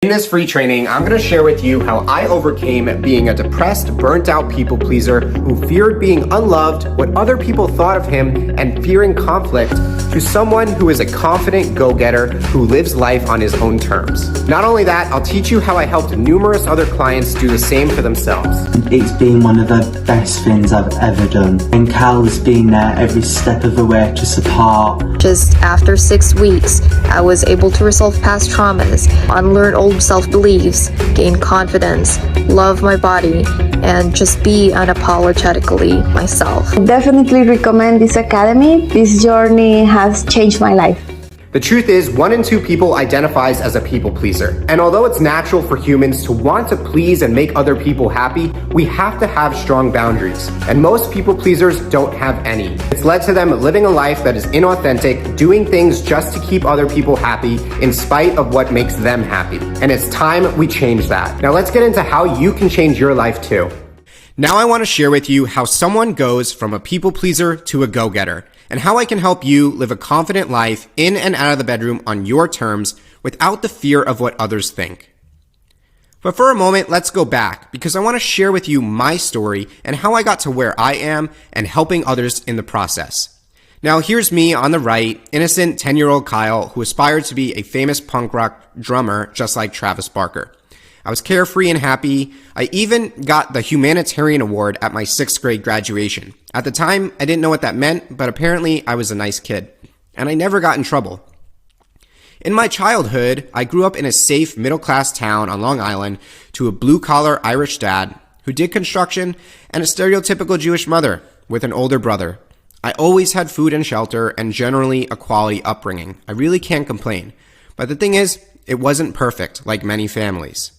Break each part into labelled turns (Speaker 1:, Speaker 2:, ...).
Speaker 1: In this free training, I'm going to share with you how I overcame being a depressed, burnt-out people pleaser who feared being unloved, what other people thought of him, and fearing conflict, to someone who is a confident go-getter who lives life on his own terms. Not only that, I'll teach you how I helped numerous other clients do the same for themselves.
Speaker 2: It's been one of the best things I've ever done. And Cal's been there every step of the way to support.
Speaker 3: Just after 6 weeks, I was able to resolve past traumas, unlearn old self-beliefs, gain confidence, love my body, and just be unapologetically myself.
Speaker 4: I definitely recommend this academy. This journey has changed my life.
Speaker 1: The truth is, 1 in 2 people identifies as a people pleaser. And although it's natural for humans to want to please and make other people happy, we have to have strong boundaries. And most people pleasers don't have any. It's led to them living a life that is inauthentic, doing things just to keep other people happy in spite of what makes them happy. And it's time we change that. Now let's get into how you can change your life too. Now I want to share with you how someone goes from a people pleaser to a go-getter, and how I can help you live a confident life in and out of the bedroom on your terms without the fear of what others think. But for a moment, let's go back, because I want to share with you my story and how I got to where I am and helping others in the process. Now here's me on the right, innocent 10-year-old Kyle who aspired to be a famous punk rock drummer just like Travis Barker. I was carefree and happy. I even got the humanitarian award at my 6th grade graduation. At the time, I didn't know what that meant, but apparently I was a nice kid. And I never got in trouble. In my childhood, I grew up in a safe middle-class town on Long Island to a blue-collar Irish dad who did construction and a stereotypical Jewish mother with an older brother. I always had food and shelter and generally a quality upbringing. I really can't complain. But the thing is, it wasn't perfect like many families.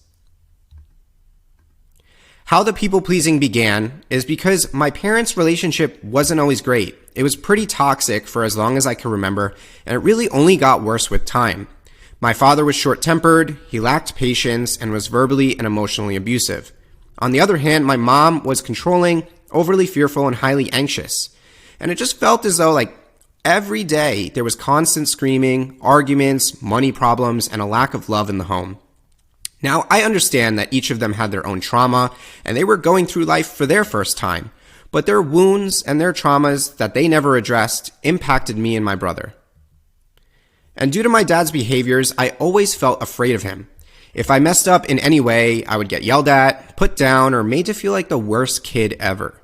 Speaker 1: How the people-pleasing began is because my parents' relationship wasn't always great. It was pretty toxic for as long as I can remember, and it really only got worse with time. My father was short-tempered, he lacked patience, and was verbally and emotionally abusive. On the other hand, my mom was controlling, overly fearful, and highly anxious. And it just felt as though, every day there was constant screaming, arguments, money problems, and a lack of love in the home. Now, I understand that each of them had their own trauma, and they were going through life for their first time, but their wounds and their traumas that they never addressed impacted me and my brother. And due to my dad's behaviors, I always felt afraid of him. If I messed up in any way, I would get yelled at, put down, or made to feel like the worst kid ever.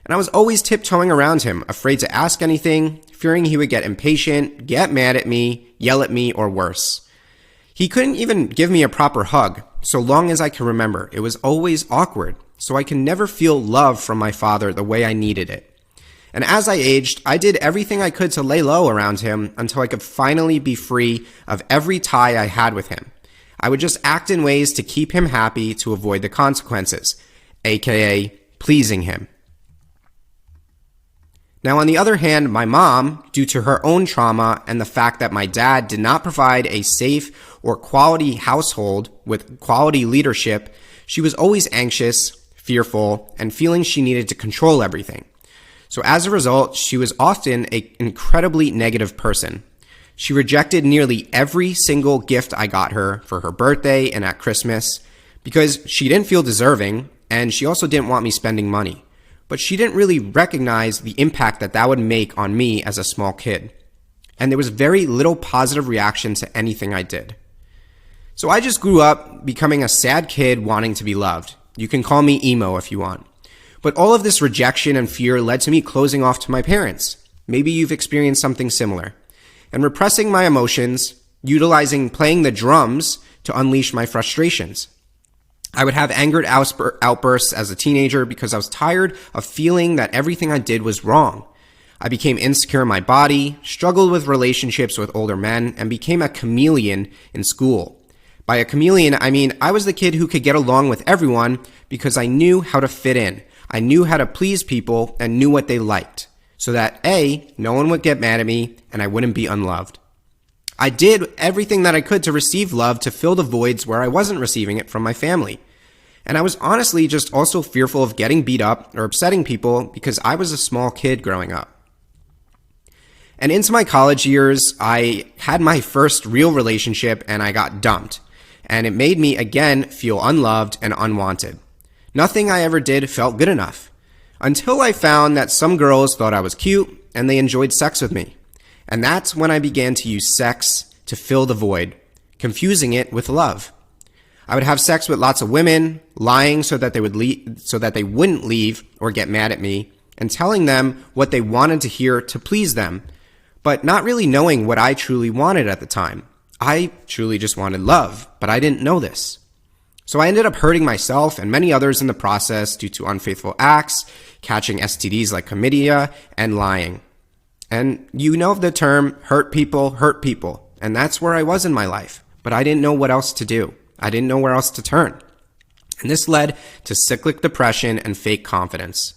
Speaker 1: And I was always tiptoeing around him, afraid to ask anything, fearing he would get impatient, get mad at me, yell at me, or worse. He couldn't even give me a proper hug, so long as I can remember. It was always awkward, so I can never feel love from my father the way I needed it. And as I aged, I did everything I could to lay low around him until I could finally be free of every tie I had with him. I would just act in ways to keep him happy to avoid the consequences, aka pleasing him. Now, on the other hand, my mom, due to her own trauma and the fact that my dad did not provide a safe or quality household with quality leadership, she was always anxious, fearful, and feeling she needed to control everything. So as a result, she was often an incredibly negative person. She rejected nearly every single gift I got her for her birthday and at Christmas because she didn't feel deserving, and she also didn't want me spending money. But she didn't really recognize the impact that would make on me as a small kid. And there was very little positive reaction to anything I did. So I just grew up becoming a sad kid wanting to be loved. You can call me emo if you want. But all of this rejection and fear led to me closing off to my parents. Maybe you've experienced something similar. And repressing my emotions, utilizing playing the drums to unleash my frustrations. I would have angered outbursts as a teenager because I was tired of feeling that everything I did was wrong. I became insecure in my body, struggled with relationships with older men, and became a chameleon in school. By a chameleon, I mean I was the kid who could get along with everyone because I knew how to fit in. I knew how to please people and knew what they liked, so that A, no one would get mad at me and I wouldn't be unloved. I did everything that I could to receive love to fill the voids where I wasn't receiving it from my family. And I was honestly just also fearful of getting beat up or upsetting people because I was a small kid growing up. And into my college years, I had my first real relationship and I got dumped. and it made me again feel unloved and unwanted. Nothing I ever did felt good enough, until I found that some girls thought I was cute and they enjoyed sex with me. And that's when I began to use sex to fill the void, confusing it with love. I would have sex with lots of women, lying so that they wouldn't leave or get mad at me, and telling them what they wanted to hear to please them, but not really knowing what I truly wanted at the time. I truly just wanted love, but I didn't know this. So I ended up hurting myself and many others in the process due to unfaithful acts, catching STDs like chlamydia, and lying. And you know the term, hurt people, and that's where I was in my life, but I didn't know what else to do. I didn't know where else to turn. And this led to cyclic depression and fake confidence.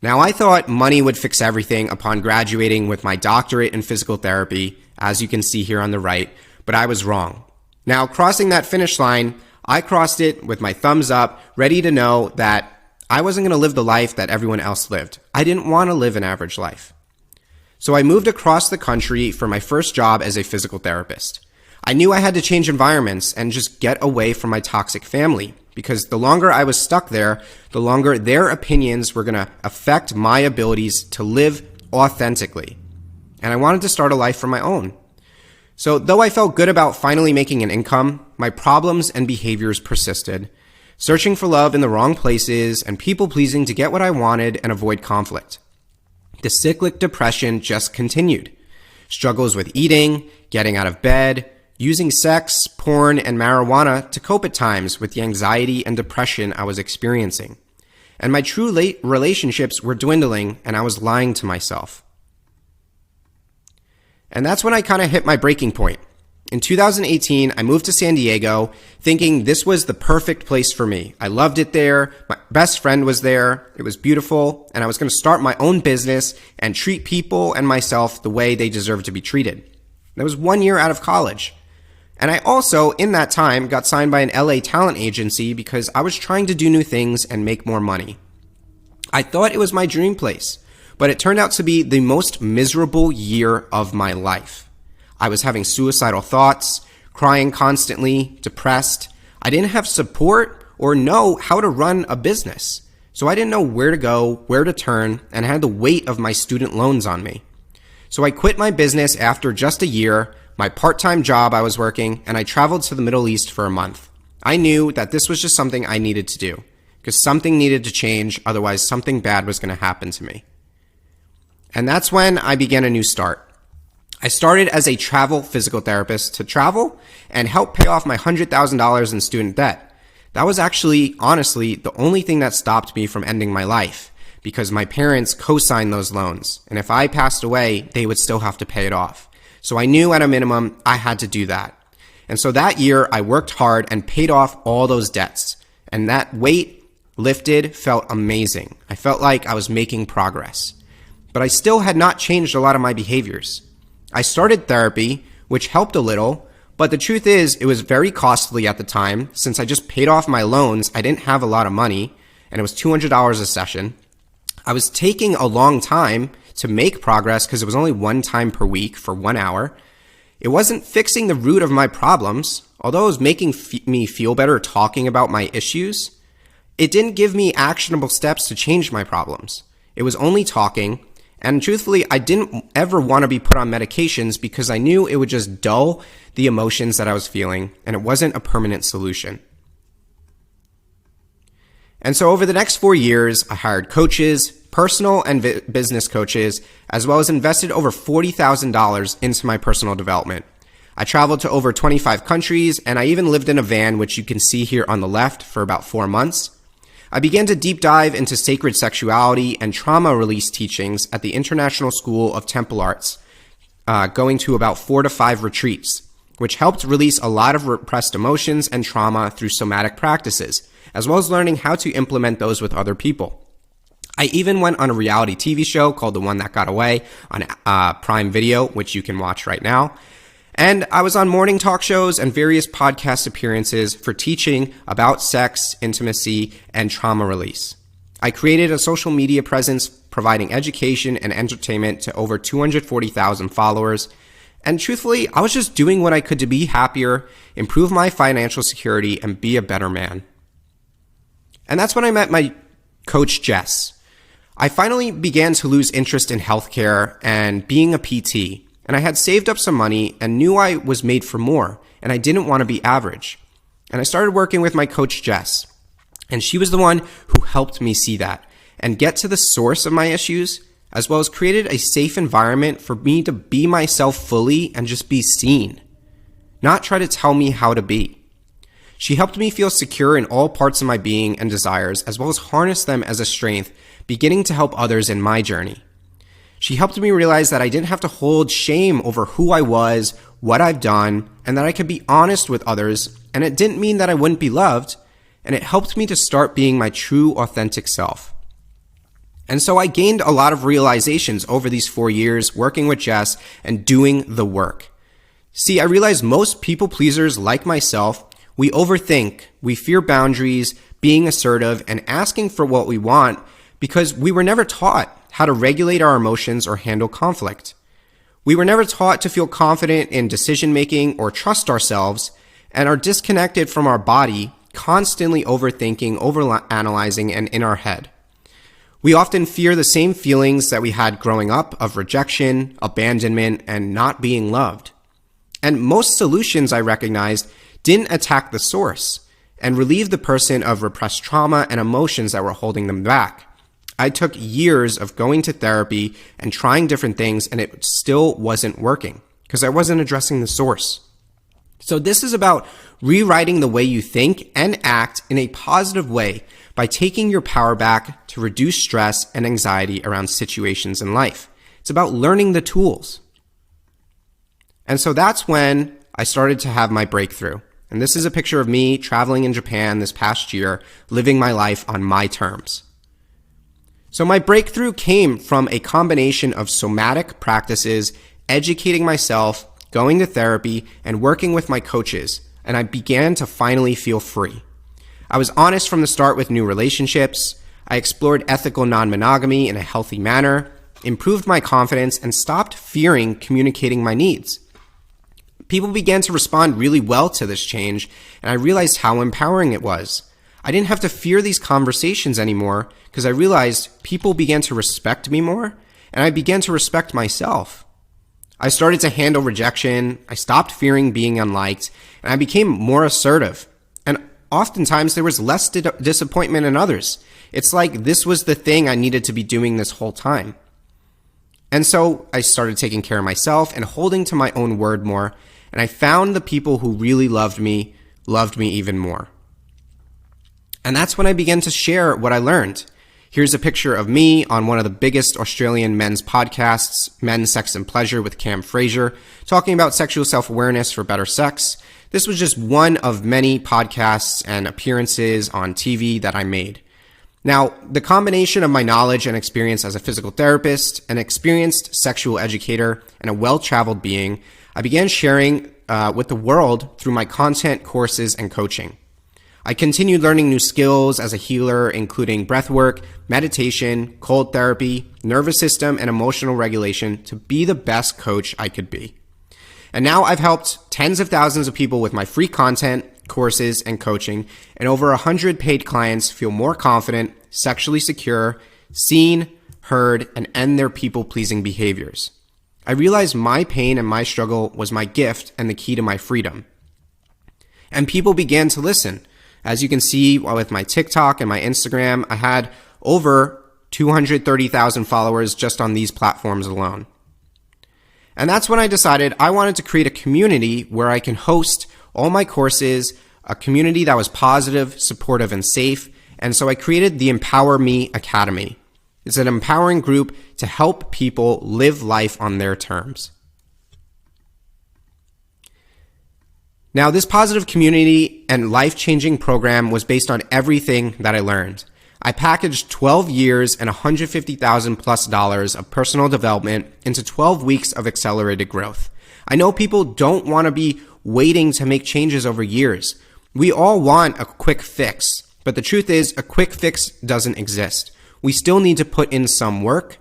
Speaker 1: Now, I thought money would fix everything upon graduating with my doctorate in physical therapy, as you can see here on the right, but I was wrong. Now, crossing that finish line, I crossed it with my thumbs up, ready to know that I wasn't going to live the life that everyone else lived. I didn't want to live an average life. So I moved across the country for my first job as a physical therapist. I knew I had to change environments and just get away from my toxic family, because the longer I was stuck there, the longer their opinions were going to affect my abilities to live authentically. And I wanted to start a life of my own. So though I felt good about finally making an income, my problems and behaviors persisted, searching for love in the wrong places and people-pleasing to get what I wanted and avoid conflict. The cyclic depression just continued. Struggles with eating, getting out of bed, using sex, porn, and marijuana to cope at times with the anxiety and depression I was experiencing. And my true relationships were dwindling, and I was lying to myself. And that's when I kind of hit my breaking point. In 2018, I moved to San Diego thinking this was the perfect place for me. I loved it there. My best friend was there. It was beautiful. And I was going to start my own business and treat people and myself the way they deserve to be treated. That was 1 year out of college. And I also, in that time, got signed by an LA talent agency because I was trying to do new things and make more money. I thought it was my dream place, but it turned out to be the most miserable year of my life. I was having suicidal thoughts, crying constantly, depressed. I didn't have support or know how to run a business. So I didn't know where to go, where to turn, and had the weight of my student loans on me. So I quit my business after just a year, my part-time job I was working, and I traveled to the Middle East for a month. I knew that this was just something I needed to do, because something needed to change, otherwise something bad was going to happen to me. And that's when I began a new start. I started as a travel physical therapist to travel and help pay off my $100,000 in student debt. That was actually, honestly, the only thing that stopped me from ending my life, because my parents co-signed those loans. And if I passed away, they would still have to pay it off. So I knew at a minimum I had to do that. And so that year I worked hard and paid off all those debts. And that weight lifted felt amazing. I felt like I was making progress. But I still had not changed a lot of my behaviors. I started therapy, which helped a little, but the truth is it was very costly at the time. Since I just paid off my loans, I didn't have a lot of money, and it was $200 a session. I was taking a long time to make progress because it was only one time per week for 1 hour. It wasn't fixing the root of my problems, although it was making me feel better talking about my issues. It didn't give me actionable steps to change my problems. It was only talking. And truthfully, I didn't ever want to be put on medications because I knew it would just dull the emotions that I was feeling, and it wasn't a permanent solution. And so over the next 4 years, I hired coaches, personal and business coaches, as well as invested over $40,000 into my personal development. I traveled to over 25 countries, and I even lived in a van, which you can see here on the left, for about 4 months. I began to deep dive into sacred sexuality and trauma release teachings at the International School of Temple Arts, going to about 4 to 5 retreats, which helped release a lot of repressed emotions and trauma through somatic practices, as well as learning how to implement those with other people. I even went on a reality TV show called The One That Got Away on Prime Video, which you can watch right now. And I was on morning talk shows and various podcast appearances for teaching about sex, intimacy, and trauma release. I created a social media presence providing education and entertainment to over 240,000 followers. And truthfully, I was just doing what I could to be happier, improve my financial security, and be a better man. And that's when I met my coach, Jess. I finally began to lose interest in healthcare and being a PT, and I had saved up some money and knew I was made for more, and I didn't want to be average. And I started working with my coach, Jess, and she was the one who helped me see that and get to the source of my issues, as well as created a safe environment for me to be myself fully and just be seen, not try to tell me how to be. She helped me feel secure in all parts of my being and desires, as well as harness them as a strength, beginning to help others in my journey. She helped me realize that I didn't have to hold shame over who I was, what I've done, and that I could be honest with others, and it didn't mean that I wouldn't be loved, and it helped me to start being my true, authentic self. And so I gained a lot of realizations over these 4 years working with Jess and doing the work. See, I realized most people pleasers like myself, we overthink, we fear boundaries, being assertive, and asking for what we want because we were never taught how to regulate our emotions or handle conflict. We were never taught to feel confident in decision making or trust ourselves and are disconnected from our body, constantly overthinking, overanalyzing, and in our head. We often fear the same feelings that we had growing up of rejection, abandonment, and not being loved. And most solutions I recognized didn't attack the source and relieve the person of repressed trauma and emotions that were holding them back. I took years of going to therapy and trying different things, and it still wasn't working because I wasn't addressing the source. So this is about rewriting the way you think and act in a positive way by taking your power back to reduce stress and anxiety around situations in life. It's about learning the tools. And so that's when I started to have my breakthrough. And this is a picture of me traveling in Japan this past year, living my life on my terms. So my breakthrough came from a combination of somatic practices, educating myself, going to therapy, and working with my coaches, and I began to finally feel free. I was honest from the start with new relationships. I explored ethical non-monogamy in a healthy manner, improved my confidence, and stopped fearing communicating my needs. People began to respond really well to this change, and I realized how empowering it was. I didn't have to fear these conversations anymore because I realized people began to respect me more, and I began to respect myself. I started to handle rejection, I stopped fearing being unliked, and I became more assertive. And oftentimes there was less disappointment in others. It's like this was the thing I needed to be doing this whole time. And so I started taking care of myself and holding to my own word more, and I found the people who really loved me even more. And that's when I began to share what I learned. Here's a picture of me on one of the biggest Australian men's podcasts, Men's Sex and Pleasure with Cam Fraser, talking about sexual self-awareness for better sex. This was just one of many podcasts and appearances on TV that I made. Now, the combination of my knowledge and experience as a physical therapist, an experienced sexual educator, and a well-traveled being, I began sharing with the world through my content, courses, and coaching. I continued learning new skills as a healer, including breathwork, meditation, cold therapy, nervous system, and emotional regulation to be the best coach I could be. And now I've helped tens of thousands of people with my free content, courses, and coaching, and over 100 paid clients feel more confident, sexually secure, seen, heard, and end their people-pleasing behaviors. I realized my pain and my struggle was my gift and the key to my freedom. And people began to listen. As you can see with my TikTok and my Instagram, I had over 230,000 followers just on these platforms alone. And that's when I decided I wanted to create a community where I can host all my courses, a community that was positive, supportive, and safe. And so I created the Empower Me Academy. It's an empowering group to help people live life on their terms. Now, this positive community and life-changing program was based on everything that I learned. I packaged 12 years and $150,000+ of personal development into 12 weeks of accelerated growth. I know people don't want to be waiting to make changes over years. We all want a quick fix, but the truth is a quick fix doesn't exist. We still need to put in some work,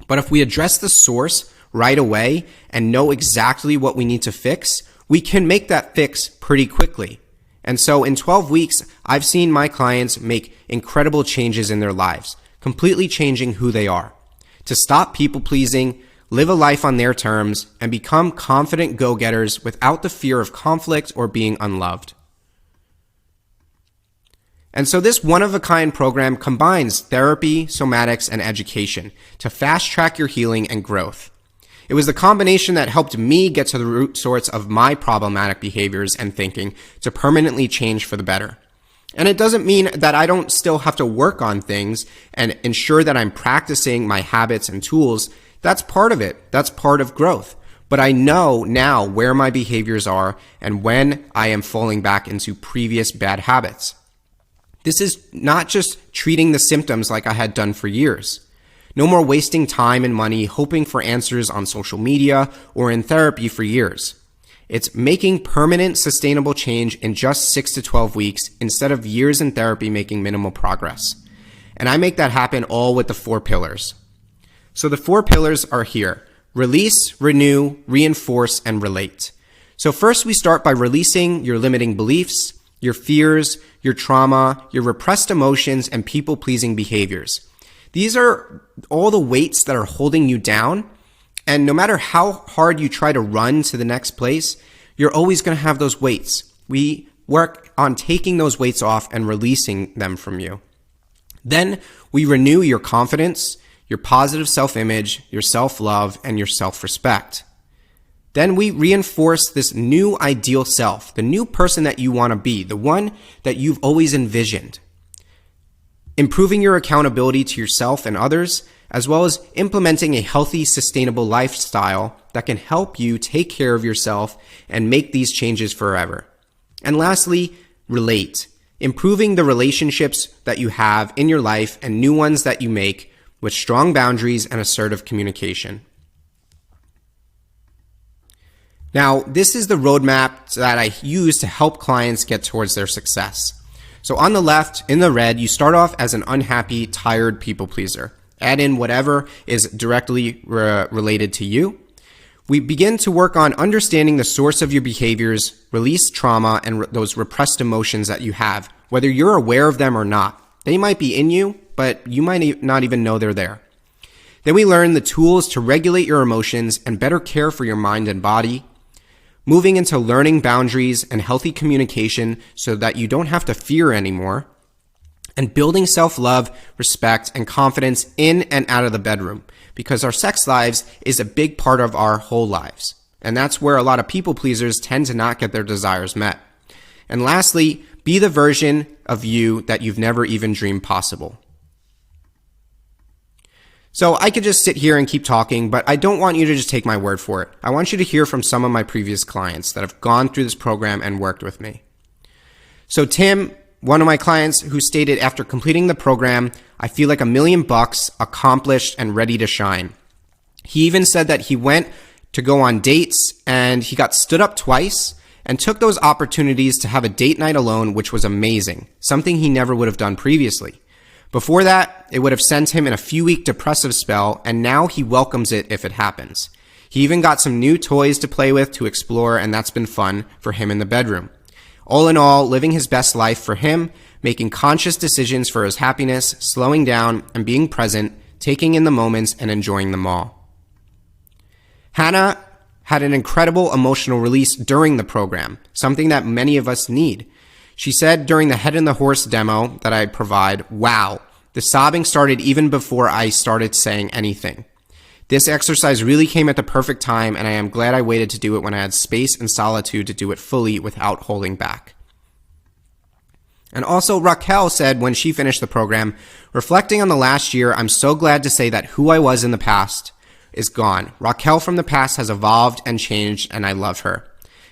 Speaker 1: but if we address the source right away and know exactly what we need to fix, we can make that fix pretty quickly. And so in 12 weeks, I've seen my clients make incredible changes in their lives, completely changing who they are, to stop people-pleasing, live a life on their terms, and become confident go-getters without the fear of conflict or being unloved. And so this one-of-a-kind program combines therapy, somatics, and education to fast-track your healing and growth. It was the combination that helped me get to the root source of my problematic behaviors and thinking to permanently change for the better. And it doesn't mean that I don't still have to work on things and ensure that I'm practicing my habits and tools. That's part of it. That's part of growth. But I know now where my behaviors are and when I am falling back into previous bad habits. This is not just treating the symptoms like I had done for years. No more wasting time and money hoping for answers on social media or in therapy for years. It's making permanent, sustainable change in just 6 to 12 weeks instead of years in therapy making minimal progress. And I make that happen all with the 4 pillars. So the 4 pillars are here: release, renew, reinforce, and relate. So first we start by releasing your limiting beliefs, your fears, your trauma, your repressed emotions, and people-pleasing behaviors. These are all the weights that are holding you down, and no matter how hard you try to run to the next place, you're always going to have those weights. We work on taking those weights off and releasing them from you. Then we renew your confidence, your positive self-image, your self-love, and your self-respect. Then we reinforce this new ideal self, the new person that you want to be, the one that you've always envisioned. Improving your accountability to yourself and others, as well as implementing a healthy, sustainable lifestyle that can help you take care of yourself and make these changes forever. And lastly, relate. Improving the relationships that you have in your life and new ones that you make with strong boundaries and assertive communication. Now, this is the roadmap that I use to help clients get towards their success. So on the left, in the red, you start off as an unhappy, tired people pleaser. Add in whatever is directly related to you. We begin to work on understanding the source of your behaviors, release trauma, and those repressed emotions that you have, whether you're aware of them or not. They might be in you, but you might not even know they're there. Then we learn the tools to regulate your emotions and better care for your mind and body. Moving into learning boundaries and healthy communication so that you don't have to fear anymore, and building self-love, respect, and confidence in and out of the bedroom, because our sex lives is a big part of our whole lives. And that's where a lot of people pleasers tend to not get their desires met. And lastly, be the version of you that you've never even dreamed possible. So I could just sit here and keep talking, but I don't want you to just take my word for it. I want you to hear from some of my previous clients that have gone through this program and worked with me. So Tim, one of my clients who stated after completing the program, I feel like $1 million, accomplished and ready to shine. He even said that he went to go on dates and he got stood up twice and took those opportunities to have a date night alone, which was amazing, something he never would have done previously. Before that, it would have sent him in a few-week depressive spell, and now he welcomes it if it happens. He even got some new toys to play with to explore, and that's been fun for him in the bedroom. All in all, living his best life for him, making conscious decisions for his happiness, slowing down and being present, taking in the moments and enjoying them all. Hannah had an incredible emotional release during the program, something that many of us need. She said during the Head and the Horse demo that I provide, "Wow, the sobbing started even before I started saying anything. This exercise really came at the perfect time, and I am glad I waited to do it when I had space and solitude to do it fully without holding back." And also Raquel said when she finished the program, "Reflecting on the last year, I'm so glad to say that who I was in the past is gone. Raquel from the past has evolved and changed, and I love her.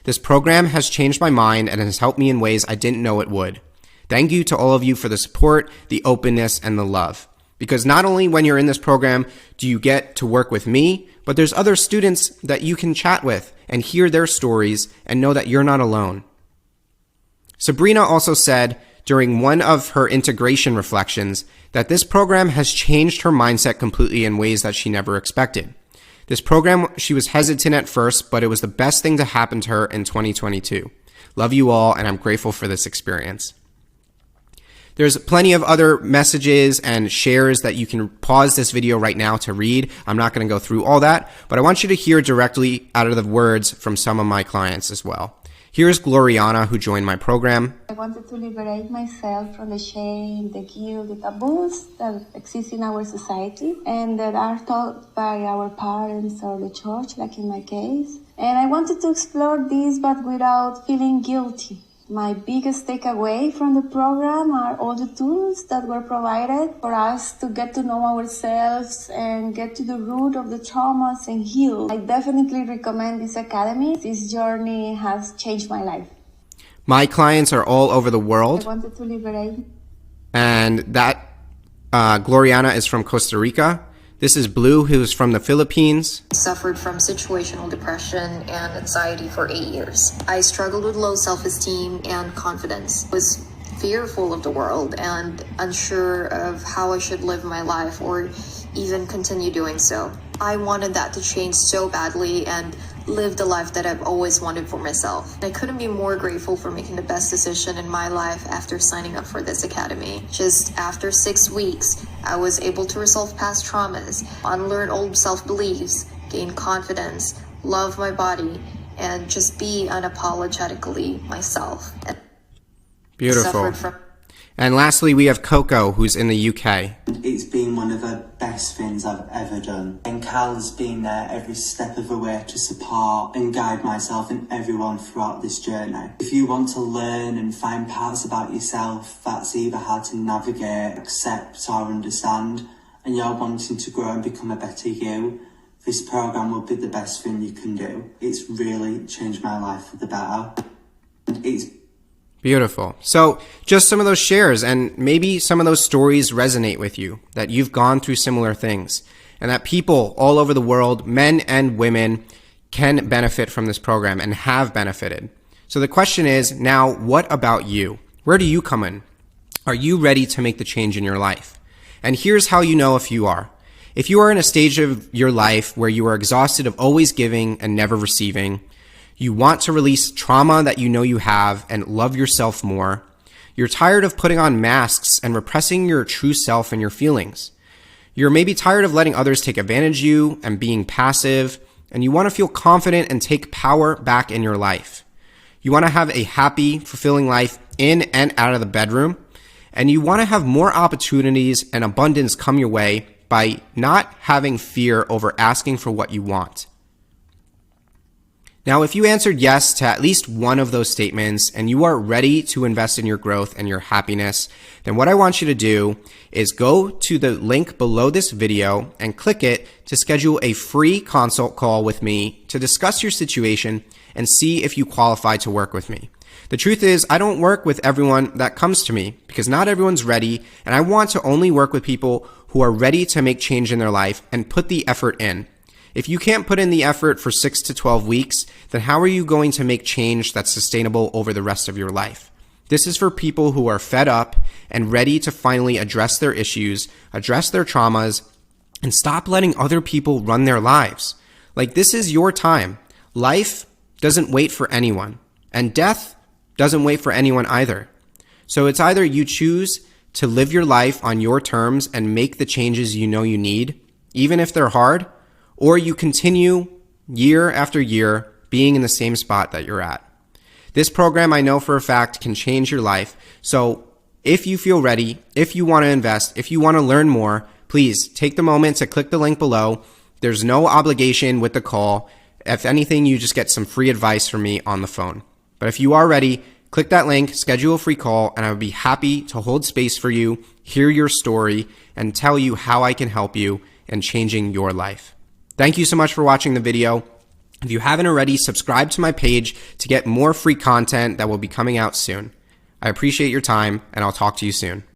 Speaker 1: This program has changed my mind and has helped me in ways I didn't know it would. Thank you to all of you for the support, the openness, and the love. Because not only when you're in this program do you get to work with me, but there's other students that you can chat with and hear their stories and know that you're not alone." Sabrina also said during one of her integration reflections that this program has changed her mindset completely in ways that she never expected. This program, she was hesitant at first, but it was the best thing to happen to her in 2022. Love you all, and I'm grateful for this experience. There's plenty of other messages and shares that you can pause this video right now to read. I'm not going to go through all that, but I want you to hear directly out of the words from some of my clients as well. Here's Gloriana, who joined my program.
Speaker 4: I wanted to liberate myself from the shame, the guilt, the taboos that exist in our society and that are taught by our parents or the church, like in my case. And I wanted to explore this, but without feeling guilty. My biggest takeaway from the program are all the tools that were provided for us to get to know ourselves and get to the root of the traumas and heal. I definitely recommend this academy. This journey has changed my life.
Speaker 1: My clients are all over the world.
Speaker 4: I wanted to liberate.
Speaker 1: And that Gloriana is from Costa Rica. This is Blue, who's from the Philippines.
Speaker 3: Suffered from situational depression and anxiety for 8 years. I struggled with low self-esteem and confidence. Was fearful of the world and unsure of how I should live my life or even continue doing so. I wanted that to change so badly and live the life that I've always wanted for myself. I couldn't be more grateful for making the best decision in my life after signing up for this academy. Just after 6 weeks, I was able to resolve past traumas, unlearn old self-beliefs, gain confidence, love my body, and just be unapologetically myself.
Speaker 1: Beautiful. And lastly, we have Coco, who's in the UK.
Speaker 2: It's been one of the best things I've ever done. And Cal's been there every step of the way to support and guide myself and everyone throughout this journey. If you want to learn and find parts about yourself that's either hard to navigate, accept or understand, and you're wanting to grow and become a better you, this program will be the best thing you can do. It's really changed my life for the better. It's
Speaker 1: Beautiful. So just some of those shares, and maybe some of those stories resonate with you, that you've gone through similar things, and that people all over the world, men and women, can benefit from this program and have benefited. So the question is now, what about you? Where do you come in? Are you ready to make the change in your life? And here's how you know if you are. If you are in a stage of your life where you are exhausted of always giving and never receiving, you want to release trauma that you know you have and love yourself more. You're tired of putting on masks and repressing your true self and your feelings. You're maybe tired of letting others take advantage of you and being passive, and you want to feel confident and take power back in your life. You want to have a happy, fulfilling life in and out of the bedroom, and you want to have more opportunities and abundance come your way by not having fear over asking for what you want. Now, if you answered yes to at least one of those statements and you are ready to invest in your growth and your happiness, then what I want you to do is go to the link below this video and click it to schedule a free consult call with me to discuss your situation and see if you qualify to work with me. The truth is, I don't work with everyone that comes to me because not everyone's ready, and I want to only work with people who are ready to make change in their life and put the effort in. If you can't put in the effort for 6 to 12 weeks, then how are you going to make change that's sustainable over the rest of your life? This is for people who are fed up and ready to finally address their issues, address their traumas, and stop letting other people run their lives. Like, this is your time. Life doesn't wait for anyone, and death doesn't wait for anyone either. So it's either you choose to live your life on your terms and make the changes you know you need, even if they're hard, or you continue year after year being in the same spot that you're at. This program, I know for a fact, can change your life. So if you feel ready, if you want to invest, if you want to learn more, please take the moment to click the link below. There's no obligation with the call. If anything, you just get some free advice from me on the phone. But if you are ready, click that link, schedule a free call, and I would be happy to hold space for you, hear your story, and tell you how I can help you in changing your life. Thank you so much for watching the video. If you haven't already, subscribe to my page to get more free content that will be coming out soon. I appreciate your time, and I'll talk to you soon.